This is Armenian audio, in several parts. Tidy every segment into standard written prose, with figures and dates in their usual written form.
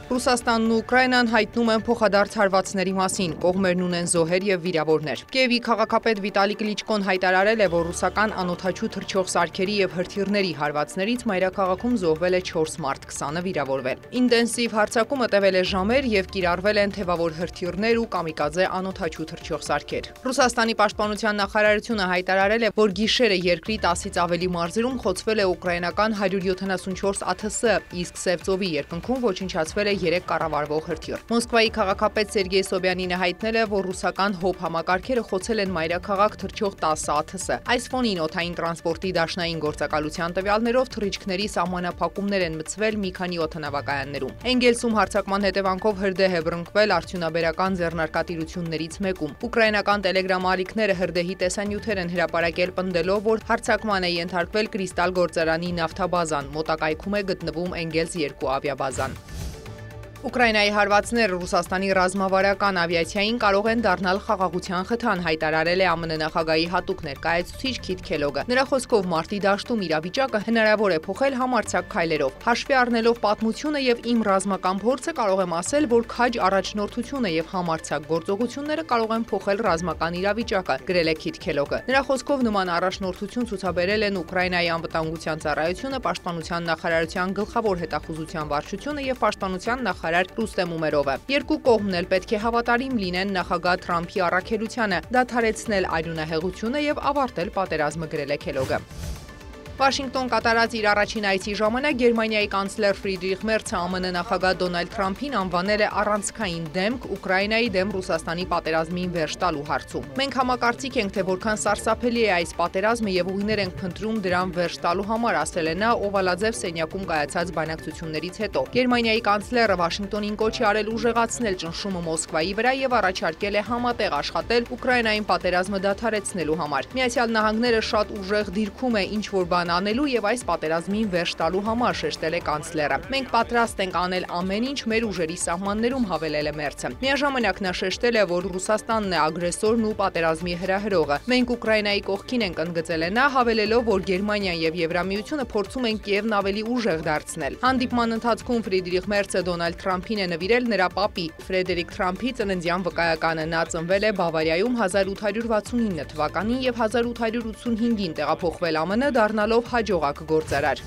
Ռուսաստանն ու Ուկրաինան հայտնում են փոխադարձ հարվածների մասին, կողմերն ունեն զոհեր եւ վիրավորներ։ Կիևի քաղաքապետ Վիտալի Կլիչկոն հայտարարել է, որ ռուսական անօդաչու թռչող սարքերի եւ հրթիռների հարվածներից մայրաքաղաքում զոհվել է 4 մարդ, 20-ը վիրավորվել։ Ինտենսիվ հարձակումը տևել է ժամեր եւ կիրառվել են թևավոր հրթիռներ ու կամիկաձե անօդաչու թռչող սարքեր։ Ռուսաստանի պաշտպանության նախարարությունը հայտարարել է, որ գիշերը երկրի 10-ից ավելի մարզերում խոցվել է ուկրաինական 174 ԱԹՍ, իսկ Սևծովի երկնքում ոչնչացվել է 3 կառավարվող հրթիռ։ Մոսկվայի քաղաքապետ Սերգեյ Սոբյանինը հայտնել է, որ ռուսական հոբ համակարգերը խոցել են մայրաքաղաք թռչող 10 ԱԹՍ։ Այս ֆոնին օդային տրանսպորտի դաշնային գործակալության տվյալներով թռիչքների սահմանափակումներ են մտցվել մի քանի օդանավակայաններում։ Էնգելսում հարձակման հետևանքով հրդեհ է բռնկվել արդյունաբերական ձեռնարկատիրություններից մեկում։ Ուկրաինական տելեգրամ ալիքները հրդեհի տեսանյութեր են հրապարակել, պնդելով, որ հարձակման է ենթարկվել Կրիստալ գործարանի նավթաբազան, մոտակայքում է գտնվում Էնգելս 2 ավիաբազան։ Ուկրաինայի հարվածները Ռուսաստանի ռազմավարական ավիացիային կարող են դառնալ խաղաղության խթան, հայտարարել է ԱՄՆ նախագահի հատուկ ներկայացուցիչ Քիթ Քելոգը։ Նրա խոսքով մարտի դաշտում իրավիճակը հնարավոր է փոխել համարձակ քայլերով։ Հաշվի առնելով պատմությունը եւ իմ ռազմական փորձը կարող եմ ասել, որ քաջ առաջնորդությունը եւ համարձակ գործողությունները կարող են փոխել ռազմական իրավիճակը, գրել է Քիթ Քելոգը։ Նրա խոսքով նման առաջնորդություն ցուցաբերել են Ուկրաինայի անվտանգության ծառայությունը, պաշտպանության նախարարության գլխավոր հետախուզության վարչությունը եւ պաշտպանության նախարար Ռուստեմ Ումերովը։ Երկու կողմն էլ պետք է հավատարիմ լինեն նախագահ Թրամփի առաքելությանը, դադարեցնել արյունահեղությունը եւ ավարտել պատերազմը, գրել է Քելոգը։ Վաշինգտոն կատարած իր առաջին այցի ժամանակ Գերմանիայի կանցլեր Ֆրիդրիխ Մերցը ԱՄՆ նախագահ Դոնալդ Թրամփին անվանել է առանցքային դեմք Ուկրաինայի դեմ Ռուսաստանի պատերազմին վերջ տալու հարցում։ Մենք համակարծիք ենք, թե որքան սարսափելի է այս պատերազմը եւ ուղիներ ենք փնտրում դրան վերջ տալու համար, ասել է նա Օվալաձև սենյակում կայացած բանակցություններից հետո։ Գերմանիայի կանցլերը Վաշինգտոնին կոչ է արել ուժեղացնել ճնշումը Մոսկվայի վրա եւ առաջարկել է համատեղ աշխատել Ուկրաինային պատերազմը դադարեցնելու համար։ Միացյալ Նահանգները շատ ուժեղ դիրքում է ինչ որ անելու եւ այս պատերազմին վերջ տալու համար, շեշտել է կանցլերը։ Մենք պատրաստ ենք անել ամեն ինչ մեր ուժերի սահմաններում, հավելել է Մերցը։ Միաժամանակ նա շեշտել է, որ Ռուսաստանն է ագրեսորն ու պատերազմի հրահրողը։ Մենք Ուկրաինայի կողքին ենք, ընդգծել է նա, հավելելով, որ Գերմանիան եւ Եվրամիությունը փորձում են Կիևն ավելի ուժեղ դարձնել։ Հանդիպման ընթացքում Ֆրիդրիխ Մերցը Դոնալդ Թրամփին է նվիրել նրա պապի Ֆրեդերիկ Թրամփի ծննդյան վկայականը։ Նա ծնվել է Բավարիայում 1869 թվականին եւ 1885-ին տեղափոխվել ԱՄՆ, դառնալով հաջողակ գործարար։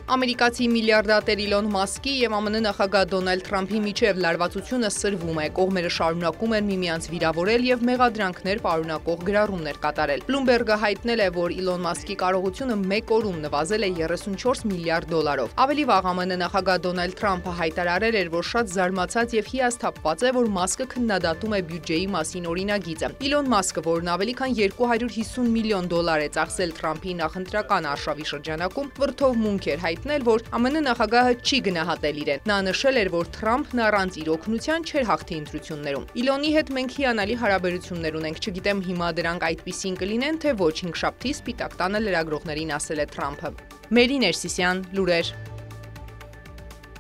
Ամերիկացի միլիարդատեր Իլոն Մասկի եւ ԱՄՆ նախագահ Դոնալդ Թրամփի միջև լարվածությունը սրվում է։ Կողմերը շարունակում են միմյանց վիրավորել եւ մեղադրանքներ պարունակող գրառումներ կատարել։ Բլումբերգը հայտնել է, որ Իլոն Մասկի կարողությունը 1 օրում նվազել է 34 միլիարդ դոլարով։ Ավելի վաղ ԱՄՆ նախագահ Դոնալդ Թրամփը հայտարարել էր, որ շատ զարմացած եւ հիասթափված է, որ Մասկը քննադատում է բյուջեի մասին օրինագիծը։ Իլոն Մասկը, որն ավելի քան 250 միլիոն դոլար է ծախսել Թրամփի նախընտրական արշավի շրջանակում, վրդովմունք էր հայտնել, որ ԱՄՆ նախագահը չի գնահատել իրեն։ Նա նշել էր, որ Թրամփն առանց իր օգնության չէր հաղթի ընտրություններում։ Իլոնի հետ մենք հիանալի հարաբերություններ ունենք, չգիտեմ հիմա դրանք այդպիսին կլինեն, թե ոչ, հինգշաբթի Սպիտակ տանը լրագրողներին ասել է Թրամփը։ Մերի Ներսիսյան, լուրեր։